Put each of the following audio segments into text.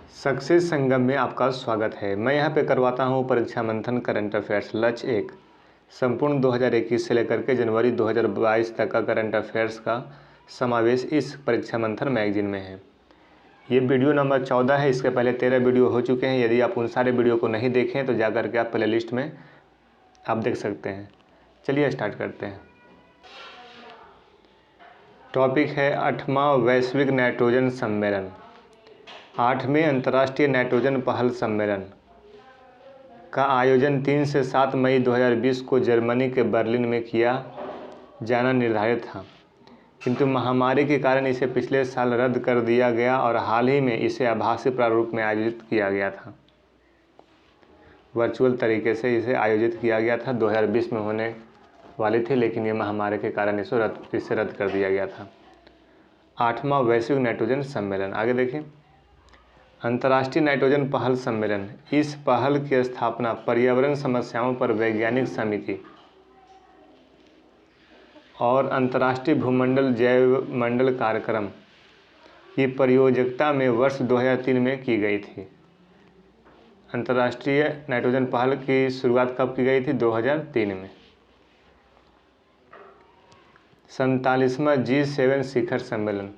Success संगम में आपका स्वागत है। मैं यहाँ पे करवाता हूँ परीक्षा मंथन करंट अफेयर्स लक्ष्य 1 संपूर्ण 2021 से लेकर के जनवरी 2022 तक का करंट अफेयर्स का समावेश इस परीक्षा मंथन मैगजीन में है। ये वीडियो नंबर 14 है। इसके पहले 13 वीडियो हो चुके हैं। यदि आप उन सारे वीडियो को नहीं देखें तो जा करके आप प्ले लिस्ट में आप देख सकते हैं। चलिए स्टार्ट करते हैं। टॉपिक है 8वां वैश्विक नाइट्रोजन सम्मेलन। 8वें अंतर्राष्ट्रीय नाइट्रोजन पहल सम्मेलन का आयोजन 3 से 7 मई 2020 को जर्मनी के बर्लिन में किया जाना निर्धारित था, किंतु महामारी के कारण इसे पिछले साल रद्द कर दिया गया और हाल ही में इसे आभासी प्रारूप में आयोजित किया गया था। वर्चुअल तरीके से इसे आयोजित किया गया था, 2020 में होने वाली थी, लेकिन ये महामारी के कारण इसे रद्द कर दिया गया था। 8वां वैश्विक नाइट्रोजन सम्मेलन, आगे देखिए। अंतर्राष्ट्रीय नाइट्रोजन पहल सम्मेलन, इस पहल की स्थापना पर्यावरण समस्याओं पर वैज्ञानिक समिति और अंतर्राष्ट्रीय भूमंडल जैव मंडल कार्यक्रम की प्रयोजकता में वर्ष 2003 में की गई थी। अंतर्राष्ट्रीय नाइट्रोजन पहल की शुरुआत कब की गई थी? 2003 में। 47वां G7 शिखर सम्मेलन,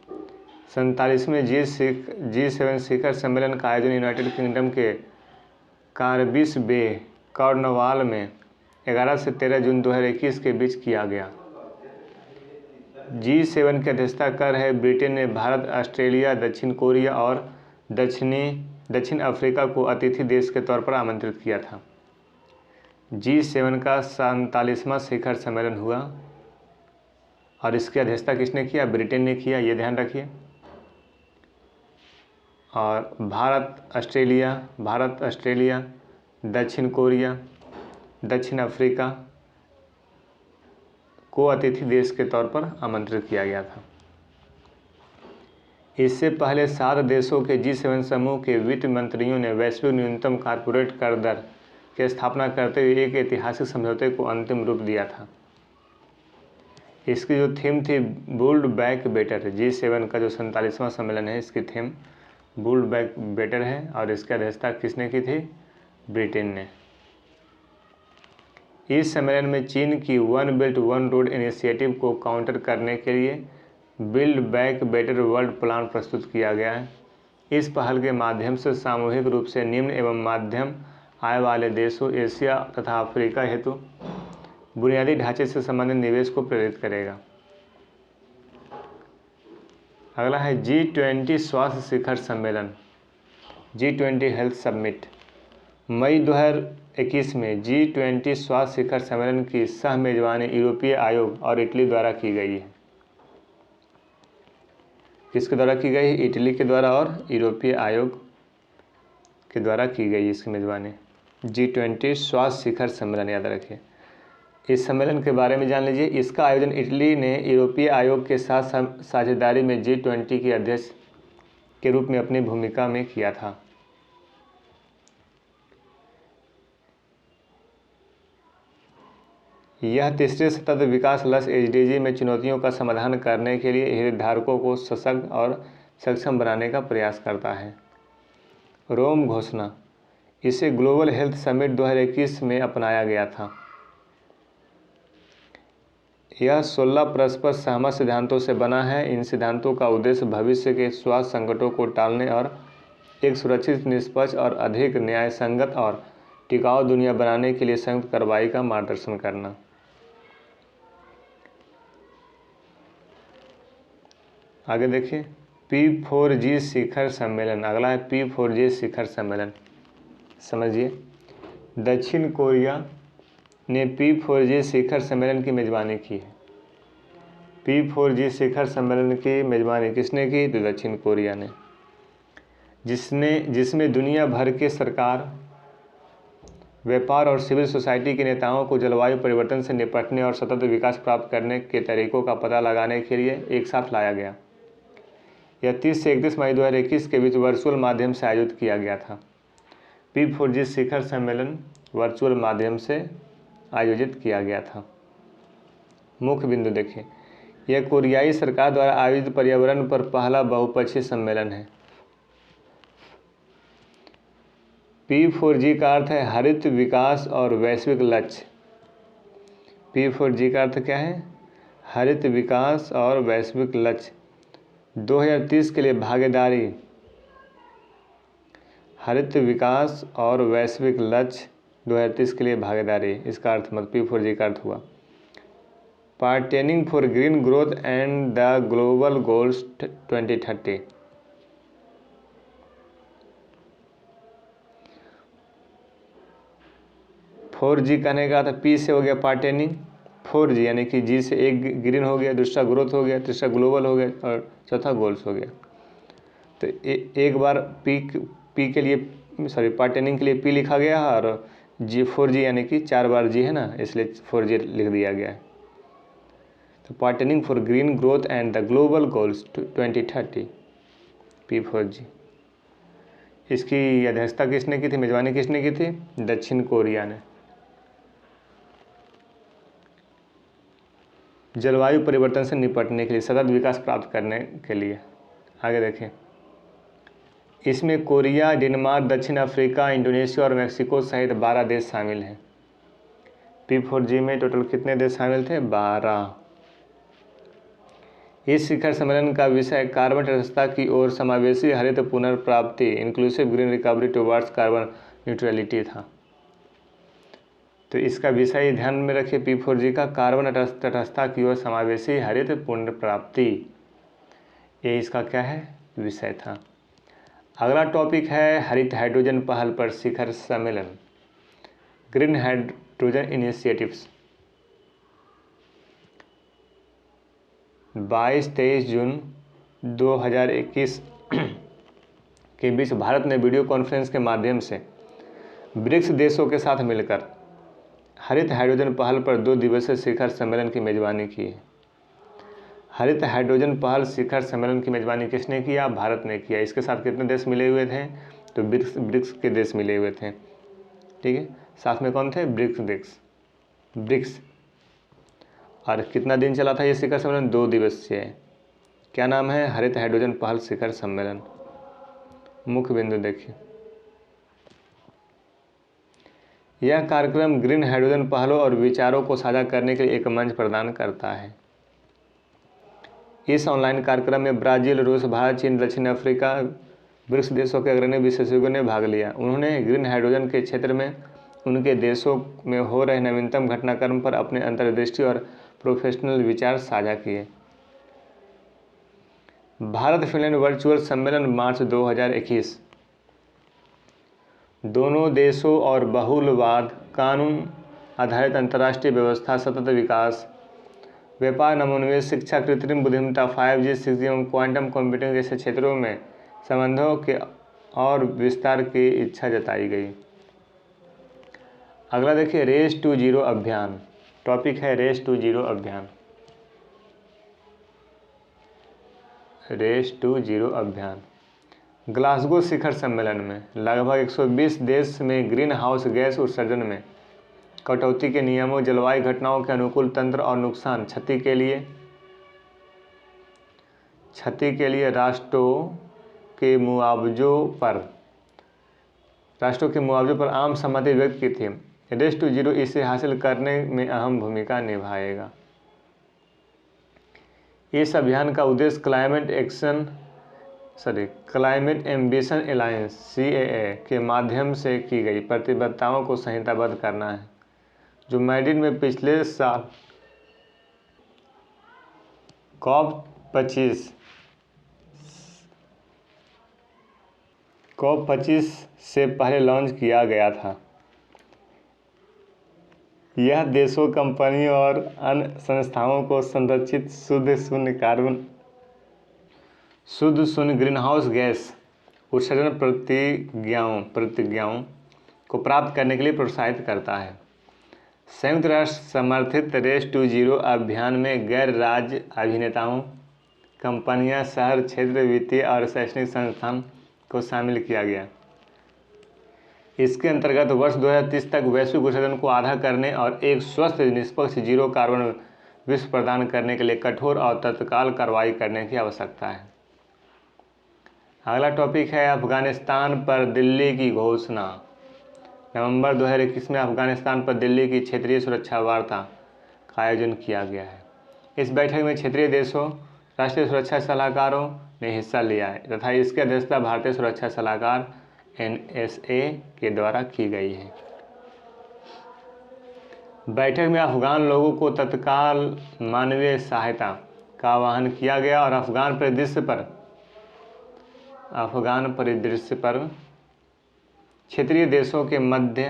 47वें G7 शिखर सम्मेलन का आयोजन यूनाइटेड किंगडम के कार्बिस बे कॉर्नवाल में 11 से 13 जून 2021 के बीच किया गया। G7 की अध्यक्षता कर रहे ब्रिटेन ने भारत, ऑस्ट्रेलिया, दक्षिण कोरिया और दक्षिण अफ्रीका को अतिथि देश के तौर पर आमंत्रित किया था। G7 का 47वां शिखर सम्मेलन हुआ और इसकी अध्यक्षता किसने किया? ब्रिटेन ने किया, ये ध्यान रखिए। और भारत, ऑस्ट्रेलिया, दक्षिण कोरिया, दक्षिण अफ्रीका को अतिथि देश के तौर पर आमंत्रित किया गया था। इससे पहले 7 देशों के G7 समूह के वित्त मंत्रियों ने वैश्विक न्यूनतम कॉर्पोरेट कर दर की स्थापना करते हुए एक ऐतिहासिक समझौते को अंतिम रूप दिया था। इसकी जो थीम थी बिल्ड बैक बेटर, G7 का जो 47वां सम्मेलन है, इसकी थीम बिल्ड बैक बेटर है और इसकी अध्यक्षता किसने की थी? ब्रिटेन ने। इस सम्मेलन में चीन की one belt one road initiative को काउंटर करने के लिए build back better world plan प्रस्तुत किया गया है। इस पहल के माध्यम से सामूहिक रूप से निम्न एवं मध्यम आय वाले देशों, एशिया तथा अफ्रीका हेतु बुनियादी ढांचे से संबंधित निवेश को प्रेरित करेगा। अगला है G20 स्वास्थ्य शिखर सम्मेलन, G20 हेल्थ समिट। मई 2021 में G20 स्वास्थ्य शिखर सम्मेलन की सह मेजबानी यूरोपीय आयोग और इटली द्वारा की गई है। किसके द्वारा की गई? इटली के द्वारा और यूरोपीय आयोग के द्वारा की गई इसकी मेजबानी। G20 स्वास्थ्य शिखर सम्मेलन, याद रखिए। इस सम्मेलन के बारे में जान लीजिए। इसका आयोजन इटली ने यूरोपीय आयोग के साथ साझेदारी में G20 के अध्यक्ष के रूप में अपनी भूमिका में किया था। यह तीसरे सतत विकास लक्ष्य SDG में चुनौतियों का समाधान करने के लिए हितधारकों को सशक्त और सक्षम बनाने का प्रयास करता है। रोम घोषणा, इसे ग्लोबल हेल्थ समिट 2021 में अपनाया गया था। यह 16 परस्पर सहमत सिद्धांतों से बना है। इन सिद्धांतों का उद्देश्य भविष्य के स्वास्थ्य संकटों को टालने और एक सुरक्षित, निष्पक्ष और अधिक न्यायसंगत और टिकाऊ दुनिया बनाने के लिए संयुक्त कार्रवाई का मार्गदर्शन करना। आगे देखिए, P4G शिखर सम्मेलन। अगला है P4G शिखर सम्मेलन, समझिए। दक्षिण कोरिया ने P4G शिखर सम्मेलन की मेजबानी की है। P4G शिखर सम्मेलन की मेजबानी किसने की? तो दक्षिण कोरिया ने, जिसमें दुनिया भर के सरकार, व्यापार और सिविल सोसाइटी के नेताओं को जलवायु परिवर्तन से निपटने और सतत विकास प्राप्त करने के तरीकों का पता लगाने के लिए एक साथ लाया गया। यह 30 से 31 मई 2021 के बीच वर्चुअल माध्यम से आयोजित किया गया था। P4G शिखर सम्मेलन वर्चुअल माध्यम से आयोजित किया गया था। मुख्य बिंदु देखिए, यह कोरियाई सरकार द्वारा आयोजित पर्यावरण पर पहला बहुपक्षीय सम्मेलन है। P4G का अर्थ है हरित विकास और वैश्विक लक्ष्य। P4G का अर्थ क्या है? हरित विकास और वैश्विक लक्ष्य। 2030 के लिए भागीदारी, हरित विकास और वैश्विक लक्ष्य 2030 के लिए भागीदारी, इसका अर्थ मतलब P4G का अर्थ हुआ। Partitioning for green growth and the global goals 2030। Four G कहने का था, P से हो गया पार्टेनिंग, 4G यानी कि G से एक ग्रीन हो गया, दूसरा ग्रोथ हो गया, तीसरा ग्लोबल हो गया और चौथा गोल्स हो गया। तो एक बार P के लिए सॉरी पार्टेनिंग के लिए P लिखा गया और G4G यानी कि 4 बार G है ना, इसलिए 4G लिख दिया गया है। तो partitioning for green growth and the global goals 2030 P4G। इसकी अध्यक्षता किसने की थी, मेजबानी किसने की थी? दक्षिण कोरिया ने। जलवायु परिवर्तन से निपटने के लिए, सतत विकास प्राप्त करने के लिए। आगे देखें, इसमें कोरिया, डेनमार्क, दक्षिण अफ्रीका, इंडोनेशिया और मेक्सिको सहित 12 देश शामिल हैं। P4G में टोटल कितने देश शामिल थे? 12। इस शिखर सम्मेलन का विषय कार्बन तटस्थता की ओर समावेशी हरित पुनर्प्राप्ति, inclusive green recovery towards carbon neutrality था। तो इसका विषय ध्यान में रखिए P4G का, कार्बन तटस्थता की ओर समावेशी हरित पुनर्प्राप्ति, ये इसका क्या है? विषय था। अगला टॉपिक है हरित हाइड्रोजन पहल पर शिखर सम्मेलन, ग्रीन हाइड्रोजन इनिशिएटिव्स। 22-23 जून 2021 के बीच भारत ने वीडियो कॉन्फ्रेंस के माध्यम से ब्रिक्स देशों के साथ मिलकर हरित हाइड्रोजन पहल पर 2 दिवसीय शिखर सम्मेलन की मेजबानी की है। हरित हाइड्रोजन पहल शिखर सम्मेलन की मेजबानी किसने किया? भारत ने किया। इसके साथ कितने देश मिले हुए थे? तो ब्रिक्स के देश मिले हुए थे। ठीक है, साथ में कौन थे? ब्रिक्स। और कितना दिन चला था ये शिखर सम्मेलन? 2 दिवसीय। क्या नाम है? हरित हाइड्रोजन पहल शिखर सम्मेलन। मुख्य बिंदु देखिए, यह कार्यक्रम ग्रीन हाइड्रोजन पहलों और विचारों को साझा करने के लिए एक मंच प्रदान करता है। इस ऑनलाइन कार्यक्रम में ब्राज़ील, रूस, भारत, चीन, दक्षिण अफ्रीका, ब्रिक्स देशों के अग्रणी विशेषज्ञों ने भाग लिया। उन्होंने ग्रीन हाइड्रोजन के क्षेत्र में उनके देशों में हो रहे नवीनतम घटनाक्रम पर अपने अंतर्दृष्टि और प्रोफेशनल विचार साझा किए। भारत फिनलैंड वर्चुअल सम्मेलन मार्च 2021। दोनों देशों और बहुलवाद, कानून आधारित अंतर्राष्ट्रीय व्यवस्था, सतत विकास, व्यापार, नवोन्मेष, शिक्षा, कृत्रिम बुद्धिमत्ता, 5G, 6G एवं क्वांटम कंप्यूटिंग जैसे क्षेत्रों में संबंधों के और विस्तार की इच्छा जताई गई। अगला देखिए, रेस टू जीरो अभियान। टॉपिक है रेस टू जीरो अभियान। रेस टू जीरो अभियान ग्लासगो शिखर सम्मेलन में लगभग 120 देश में ग्रीन हाउस गैस उत्सर्जन में कटौती के नियमों, जलवायु घटनाओं के अनुकूल तंत्र और नुकसान क्षति के लिए राष्ट्रों के मुआवजों पर आम सहमति व्यक्त की थी। रेस टू जीरो इसे हासिल करने में अहम भूमिका निभाएगा। इस अभियान का उद्देश्य क्लाइमेट एम्बिशन अलायंस CAA के माध्यम से की गई प्रतिबद्धताओं को संहिताबद्ध करना है, जो मैड्रिड में पिछले साल COP25 से पहले लॉन्च किया गया था। यह देशों, कंपनियों और अन्य संस्थाओं को संरक्षित शुद्ध शून्य ग्रीनहाउस गैस उत्सर्जन प्रतिज्ञाओं को प्राप्त करने के लिए प्रोत्साहित करता है। संयुक्त राष्ट्र समर्थित रेस टू जीरो अभियान में गैर राज्य अभिनेताओं, कंपनियां, शहर क्षेत्र, वित्तीय और शैक्षणिक संस्थान को शामिल किया गया। इसके अंतर्गत वर्ष 2030 तक वैश्विक उत्सर्जन को आधा करने और एक स्वस्थ, निष्पक्ष जीरो कार्बन विश्व प्रदान करने के लिए कठोर और तत्काल कार्रवाई करने की आवश्यकता है। अगला टॉपिक है अफगानिस्तान पर दिल्ली की घोषणा। नवंबर 2021 में अफगानिस्तान पर दिल्ली की क्षेत्रीय सुरक्षा वार्ता का आयोजन किया गया है। इस बैठक में क्षेत्रीय देशों, राष्ट्रीय सुरक्षा सलाहकारों ने हिस्सा लिया है तथा इसकी अध्यक्षता भारतीय सुरक्षा सलाहकार NSA के द्वारा की गई है। बैठक में अफगान लोगों को तत्काल मानवीय सहायता का आह्वान किया गया और अफगान परिदृश्य पर क्षेत्रीय देशों के मध्य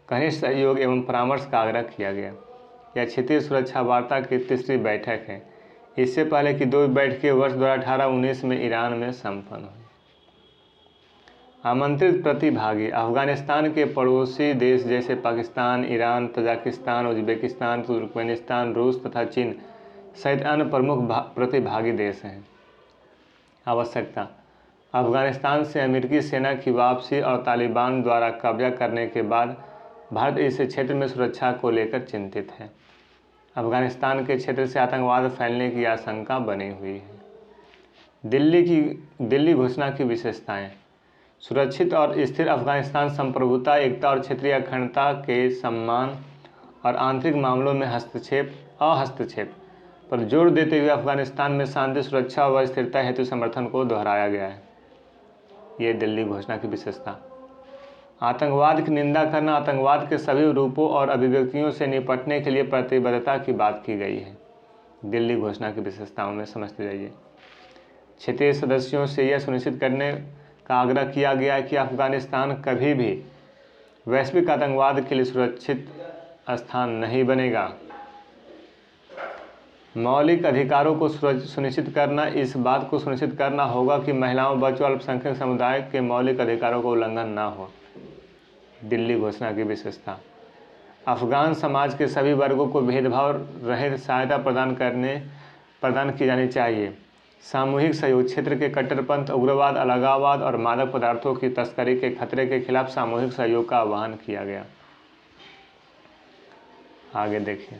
घनिष्ठ सहयोग एवं परामर्श का आग्रह किया गया। यह क्षेत्रीय सुरक्षा वार्ता की तीसरी बैठक है। इससे पहले की 2 बैठकें वर्ष 2018-19 में ईरान में संपन्न हुई। आमंत्रित प्रतिभागी अफगानिस्तान के पड़ोसी देश जैसे Pakistan, Iran, Tajikistan, Uzbekistan, Turkmenistan, रूस तथा चीन सहित अन्य प्रमुख प्रतिभागी देश हैं। आवश्यकता: अफगानिस्तान से अमेरिकी सेना की वापसी और तालिबान द्वारा कब्जा करने के बाद भारत इस क्षेत्र में सुरक्षा को लेकर चिंतित है। अफगानिस्तान के क्षेत्र से आतंकवाद फैलने की आशंका बनी हुई है। दिल्ली घोषणा की विशेषताएं: सुरक्षित और स्थिर अफगानिस्तान संप्रभुता, एकता और क्षेत्रीय अखंडता के सम्मान और आंतरिक मामलों में हस्तक्षेप पर जोर देते हुए अफगानिस्तान में शांति, सुरक्षा व स्थिरता हेतु समर्थन को दोहराया गया है। ये दिल्ली घोषणा की विशेषता। आतंकवाद की निंदा करना, आतंकवाद के सभी रूपों और अभिव्यक्तियों से निपटने के लिए प्रतिबद्धता की बात की गई है। दिल्ली घोषणा की विशेषताओं में समझते जाइए। क्षेत्रीय सदस्यों से यह सुनिश्चित करने का आग्रह किया गया है कि अफगानिस्तान कभी भी वैश्विक आतंकवाद के लिए सुरक्षित स्थान नहीं बनेगा। मौलिक अधिकारों को सुनिश्चित करना: इस बात को सुनिश्चित करना होगा कि महिलाओं, बच्चों, अल्पसंख्यक समुदाय के मौलिक अधिकारों का उल्लंघन न हो। दिल्ली घोषणा की विशेषता। अफगान समाज के सभी वर्गों को भेदभाव रहित सहायता प्रदान की जानी चाहिए। सामूहिक सहयोग: क्षेत्र के कट्टरपंथ, उग्रवाद, अलगाववाद और मादक पदार्थों की तस्करी के खतरे के खिलाफ सामूहिक सहयोग का आह्वान किया गया। आगे देखिए,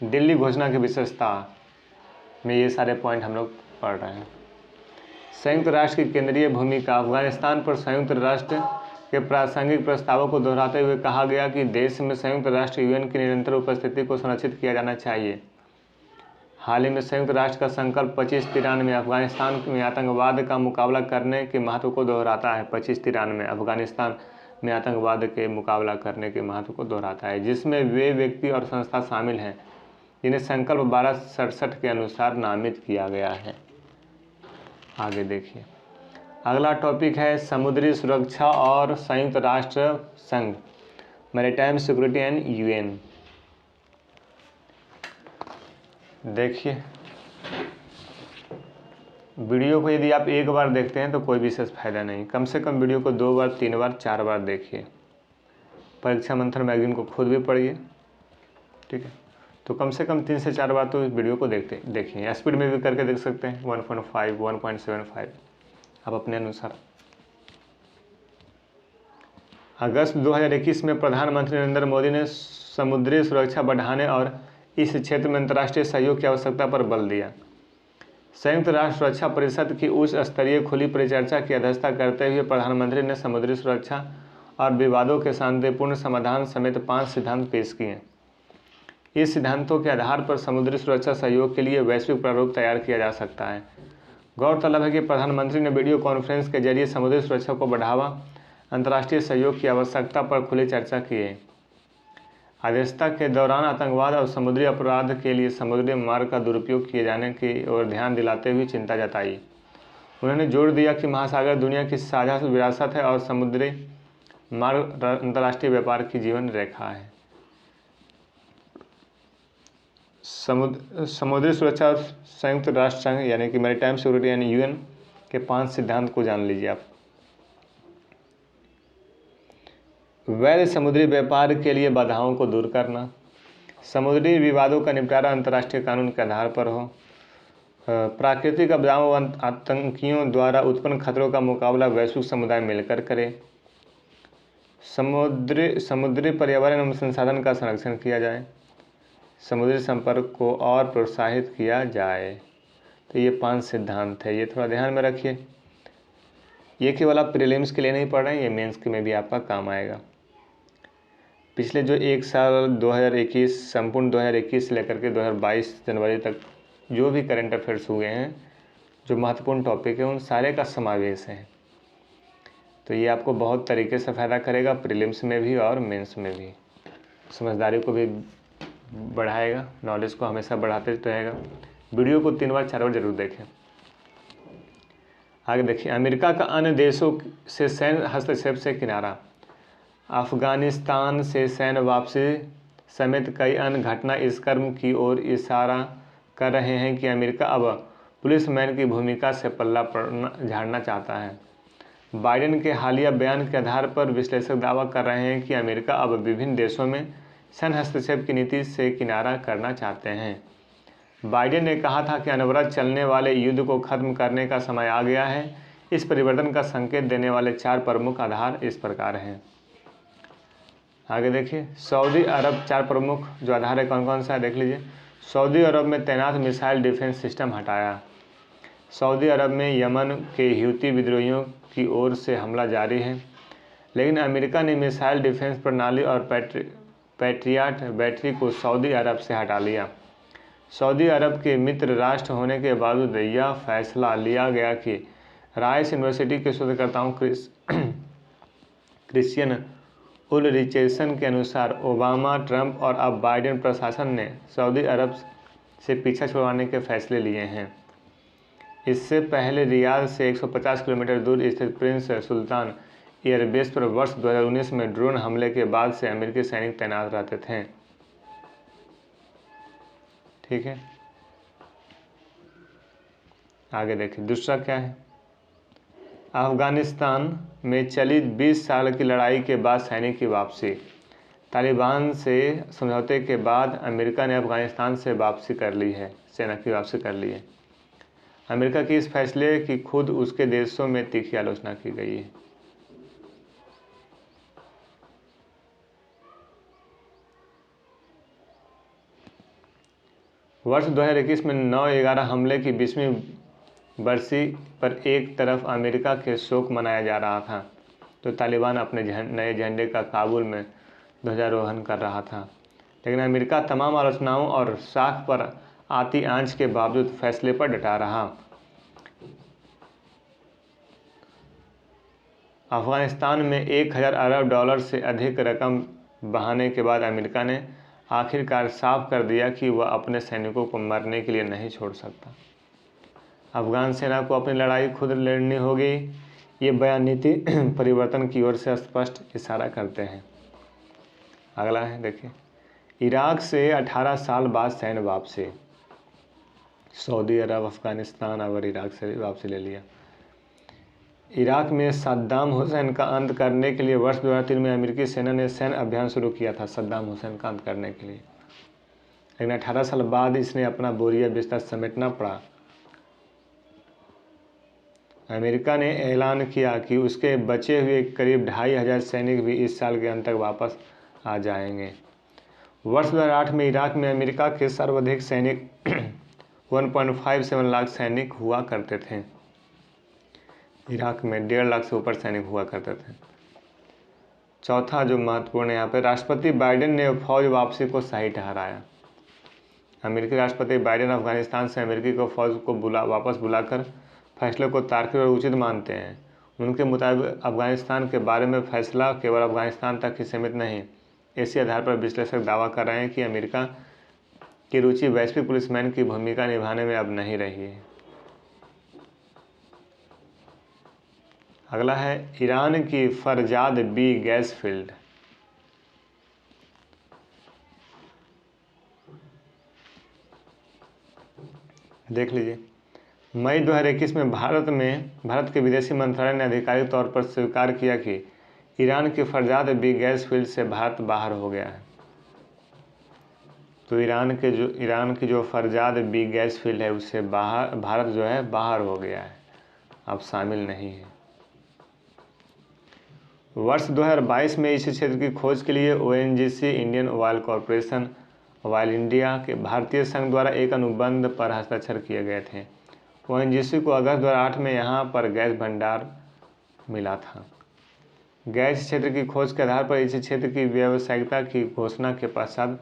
दिल्ली घोषणा की विशेषता में ये सारे पॉइंट हम लोग पढ़ रहे हैं। संयुक्त राष्ट्र की केंद्रीय भूमिका: अफगानिस्तान पर संयुक्त राष्ट्र के प्रासंगिक प्रस्तावों को दोहराते हुए कहा गया कि देश में संयुक्त राष्ट्र UN की निरंतर उपस्थिति को सुनिश्चित किया जाना चाहिए। हाल ही में संयुक्त राष्ट्र का संकल्प 2593 अफगानिस्तान में आतंकवाद का मुकाबला करने के महत्व को दोहराता है। 2593 अफगानिस्तान में आतंकवाद के मुकाबला करने के महत्व को दोहराता है, जिसमें वे व्यक्ति और संस्था शामिल हैं जिन्हें संकल्प 1267 के अनुसार नामित किया गया है। आगे देखिए, अगला टॉपिक है समुद्री सुरक्षा और संयुक्त राष्ट्र संघ, मैरीटाइम सिक्योरिटी एंड UN। देखिए, वीडियो को यदि आप एक बार देखते हैं तो कोई विशेष फायदा नहीं, कम से कम वीडियो को 2 बार, 3 बार, 4 बार देखिए। परीक्षा मंथन मैगजीन को खुद भी पढ़िए, ठीक है। तो कम से कम 3 से 4 बार तो इस वीडियो को देखिए। स्पीड में भी करके देख सकते हैं, 1.5, 1.75, आप अपने अनुसार। अगस्त 2021 में प्रधानमंत्री नरेंद्र मोदी ने समुद्री सुरक्षा बढ़ाने और इस क्षेत्र में अंतर्राष्ट्रीय सहयोग की आवश्यकता पर बल दिया। संयुक्त राष्ट्र सुरक्षा परिषद की उच्च स्तरीय खुली परिचर्चा की अध्यक्षता करते हुए प्रधानमंत्री ने समुद्री सुरक्षा और विवादों के शांतिपूर्ण समाधान समेत 5 सिद्धांत पेश किए। इस सिद्धांतों के आधार पर समुद्री सुरक्षा सहयोग के लिए वैश्विक प्रारूप तैयार किया जा सकता है। गौरतलब है कि प्रधानमंत्री ने वीडियो कॉन्फ्रेंस के जरिए समुद्री सुरक्षा को बढ़ावा, अंतर्राष्ट्रीय सहयोग की आवश्यकता पर खुली चर्चा की है। अध्यक्षता के दौरान आतंकवाद और समुद्री अपराध के लिए समुद्री मार्ग का दुरुपयोग किए जाने की ओर ध्यान दिलाते हुए चिंता जताई। उन्होंने जोर दिया कि महासागर दुनिया की साझा विरासत है और समुद्री मार्ग अंतर्राष्ट्रीय व्यापार की जीवन रेखा है। समुद्री सुरक्षा और संयुक्त राष्ट्र संघ यानी कि मैरीटाइम सिक्योरिटी यानी UN के 5 सिद्धांत को जान लीजिए आप। वैध समुद्री व्यापार के लिए बाधाओं को दूर करना, समुद्री विवादों का निपटारा अंतर्राष्ट्रीय कानून के आधार पर हो, प्राकृतिक आपदाओं व आतंकियों द्वारा उत्पन्न खतरों का मुकाबला वैश्विक समुदाय मिलकर करे, समुद्री पर्यावरण एवं संसाधन का संरक्षण किया जाए, समुद्री संपर्क को और प्रोत्साहित किया जाए। तो ये 5 सिद्धांत है, ये थोड़ा ध्यान में रखिए। ये केवल आप प्रीलिम्स के लिए नहीं पढ़ रहे हैं, ये मेंस के में भी आपका काम आएगा। पिछले जो एक साल 2021 संपूर्ण 2021 से लेकर के 2022 जनवरी तक जो भी करंट अफेयर्स हुए हैं, जो महत्वपूर्ण टॉपिक है, उन सारे का समावेश है। तो ये आपको बहुत तरीके से फ़ायदा करेगा, प्रीलिम्स में भी और मेंस में भी। समझदारी को भी बढ़ाएगा, नॉलेज को हमेशा बढ़ाते रहेगा। वीडियो को 3 बार 4 बार जरूर देखें। आगे देखिए, अमेरिका का अन्य देशों से सैन्य हस्तक्षेप से किनारा। अफगानिस्तान से सैन्य वापसी समेत कई अन्य घटना इस कर्म की ओर इशारा कर रहे हैं कि अमेरिका अब पुलिसमैन की भूमिका से पल्ला झाड़ना चाहता है। बाइडेन के हालिया बयान के आधार पर विश्लेषक दावा कर रहे हैं कि अमेरिका अब विभिन्न देशों में सैन्य हस्तक्षेप की नीति से किनारा करना चाहते हैं। बाइडेन ने कहा था कि अनवरत चलने वाले युद्ध को खत्म करने का समय आ गया है। इस परिवर्तन का संकेत देने वाले 4 प्रमुख आधार इस प्रकार हैं। आगे देखिए, सऊदी अरब 4 प्रमुख जो आधार है कौन कौन सा है देख लीजिए। सऊदी अरब में तैनात मिसाइल डिफेंस सिस्टम हटाया। सऊदी अरब में यमन के हूती विद्रोहियों की ओर से हमला जारी है, लेकिन अमेरिका ने मिसाइल डिफेंस प्रणाली और पैट्रियट बैटरी को सऊदी अरब से हटा लिया। सऊदी अरब के मित्र राष्ट्र होने के बावजूद यह फैसला लिया गया कि राइस यूनिवर्सिटी के शोधकर्ताओं क्रिश्चियन उलरिचेसन के अनुसार ओबामा, ट्रंप और अब बाइडेन प्रशासन ने सऊदी अरब से पीछा छुड़वाने के फैसले लिए हैं। इससे पहले रियाद से 150 किलोमीटर दूर स्थित प्रिंस सुल्तान एयरबेस पर वर्ष 2019 में ड्रोन हमले के बाद से अमेरिकी सैनिक तैनात रहते थे। ठीक है, आगे देखिए दूसरा क्या है। अफगानिस्तान में चली 20 साल की लड़ाई के बाद सैनिक की वापसी। तालिबान से समझौते के बाद अमेरिका ने अफगानिस्तान से वापसी कर ली है, सेना की वापसी कर ली है। अमेरिका की इस फैसले की खुद उसके देशों में तीखी आलोचना की गई है। वर्ष 2021 में 9/11 हमले की 20वीं बरसी पर एक तरफ अमेरिका के शोक मनाया जा रहा था, तो तालिबान अपने नए झंडे का काबुल में ध्वजारोहण कर रहा था। लेकिन अमेरिका तमाम आलोचनाओं और साख पर आती आंच के बावजूद फैसले पर डटा रहा। अफगानिस्तान में 1000 अरब डॉलर से अधिक रकम बहाने के बाद अमेरिका ने आखिरकार साफ कर दिया कि वह अपने सैनिकों को मरने के लिए नहीं छोड़ सकता। अफगान सेना को अपनी लड़ाई खुद लड़नी होगी। ये बयान नीति परिवर्तन की ओर से स्पष्ट इशारा करते हैं। अगला है देखिए, इराक से 18 साल बाद सैन्य वापसी। सऊदी अरब, अफगानिस्तान और इराक से वापसी ले लिया। इराक में सद्दाम हुसैन का अंत करने के लिए वर्ष 2003 में अमेरिकी सेना ने सैन्य अभियान शुरू किया था सद्दाम हुसैन का अंत करने के लिए, लेकिन 18 साल बाद इसने अपना बोरिया बिस्तर समेटना पड़ा। अमेरिका ने ऐलान किया कि उसके बचे हुए करीब 2500 सैनिक भी इस साल के अंत तक वापस आ जाएंगे। वर्ष 2008 में इराक में अमेरिका के सर्वाधिक सैनिक 1.57 लाख सैनिक हुआ करते थे। इराक में 1.5 लाख से ऊपर सैनिक हुआ करते थे। चौथा जो महत्वपूर्ण है यहाँ पे, राष्ट्रपति बाइडेन ने फौज वापसी को सही ठहराया। अमेरिकी राष्ट्रपति बाइडेन अफगानिस्तान से अमेरिकी को फौज को वापस बुलाकर फैसले को तार्किक और उचित मानते हैं। उनके मुताबिक अफगानिस्तान के बारे में फैसला केवल अफगानिस्तान तक ही सीमित नहीं। इसी आधार पर विश्लेषक दावा कर रहे हैं कि अमेरिका की रुचि वैश्विक पुलिसमैन की भूमिका निभाने में अब नहीं रही है। अगला है, ईरान की फरजाद बी गैस फील्ड। देख लीजिए, मई 2021 में भारत के विदेशी मंत्रालय ने आधिकारिक तौर पर स्वीकार किया कि ईरान की फरजाद बी गैस फील्ड से भारत बाहर हो गया है। तो ईरान की जो फरजाद बी गैस फील्ड है उससे भारत जो है बाहर हो गया है, अब शामिल नहीं है। वर्ष 2022 में इस क्षेत्र की खोज के लिए ONGC, Indian oil corporation, oil India के भारतीय संघ द्वारा एक अनुबंध पर हस्ताक्षर किए गए थे। ONGC को अगस्त 2008 में यहाँ पर गैस भंडार मिला था। गैस क्षेत्र की खोज के आधार पर इस क्षेत्र की व्यावसायिकता की घोषणा के पश्चात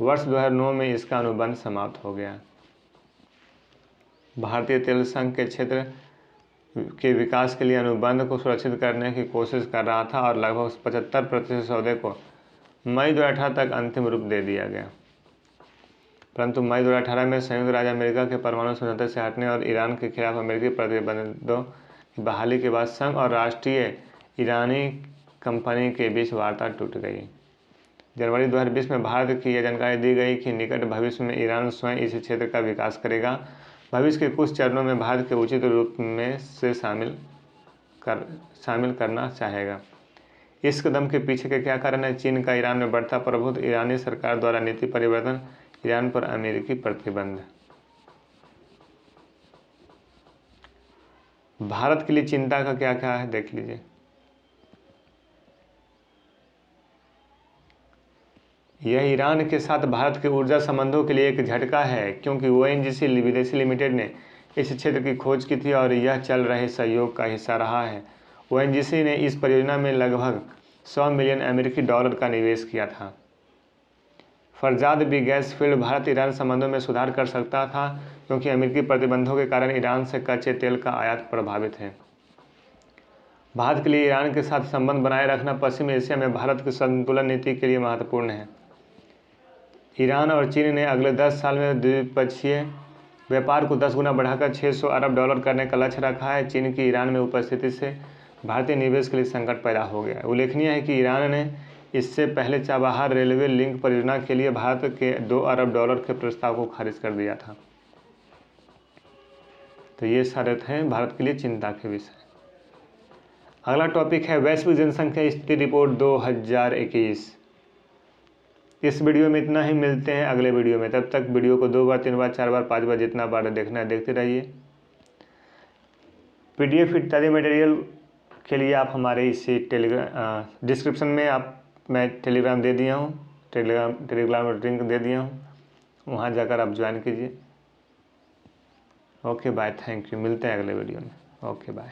वर्ष 2009 में इसका अनुबंध समाप्त हो गया। भारतीय तेल संघ के क्षेत्र के विकास के लिए अनुबंध को सुरक्षित करने की कोशिश कर रहा था और लगभग 75% सौदे को मई 2018 तक अंतिम रूप दे दिया गया। परंतु मई 2018 में संयुक्त राज्य अमेरिका के परमाणु समझौते से हटने और ईरान के खिलाफ अमेरिकी प्रतिबंधों की बहाली के बाद संघ और राष्ट्रीय ईरानी कंपनी के बीच वार्ता टूट गई। जनवरी 2020 में भारत की यह जानकारी दी गई कि निकट भविष्य में ईरान स्वयं इस क्षेत्र का विकास करेगा। भविष्य के कुछ चरणों में भारत के उचित रूप में से शामिल करना चाहेगा। इस कदम के पीछे के क्या कारण है? चीन का ईरान में बढ़ता प्रभुत्व, ईरानी सरकार द्वारा नीति परिवर्तन, ईरान पर अमेरिकी प्रतिबंध। भारत के लिए चिंता का क्या क्या है देख लीजिए। यह ईरान के साथ भारत के ऊर्जा संबंधों के लिए एक झटका है, क्योंकि ओएनजीसी विदेशी लिमिटेड ने इस क्षेत्र की खोज की थी और यह चल रहे सहयोग का हिस्सा रहा है। ओएनजीसी ने इस परियोजना में लगभग 100 मिलियन अमेरिकी डॉलर का निवेश किया था। Farzad B gas field Bharat Iran संबंधों में सुधार कर सकता था, क्योंकि अमेरिकी प्रतिबंधों के कारण ईरान से कच्चे तेल का आयात प्रभावित है। भारत के लिए ईरान के साथ संबंध बनाए रखना पश्चिमी एशिया में भारत की संतुलन नीति के लिए महत्वपूर्ण है। ईरान और चीन ने अगले 10 साल में द्विपक्षीय व्यापार को 10 गुना बढ़ाकर 600 अरब डॉलर करने का लक्ष्य रखा है। चीन की ईरान में उपस्थिति से भारतीय निवेश के लिए संकट पैदा हो गया है। उल्लेखनीय है कि ईरान ने इससे पहले चाबहार रेलवे लिंक परियोजना के लिए भारत के 2 अरब डॉलर के प्रस्ताव को खारिज कर दिया था। तो ये सारे थे भारत के लिए चिंता के विषय। अगला टॉपिक है वैश्विक जनसंख्या स्थिति रिपोर्ट 2021। इस वीडियो में इतना ही, मिलते हैं अगले वीडियो में। तब तक वीडियो को 2 बार 3 बार 4 बार 5 बार जितना बार देखना है देखते रहिए। PDF इत्यादि मटेरियल के लिए आप हमारे इसी डिस्क्रिप्शन में मैं टेलीग्राम दे दिया हूँ, टेलीग्राम लिंक दे दिया हूँ, वहाँ जाकर आप ज्वाइन कीजिए। Okay bye, thank you. मिलते हैं अगले वीडियो में। Okay bye.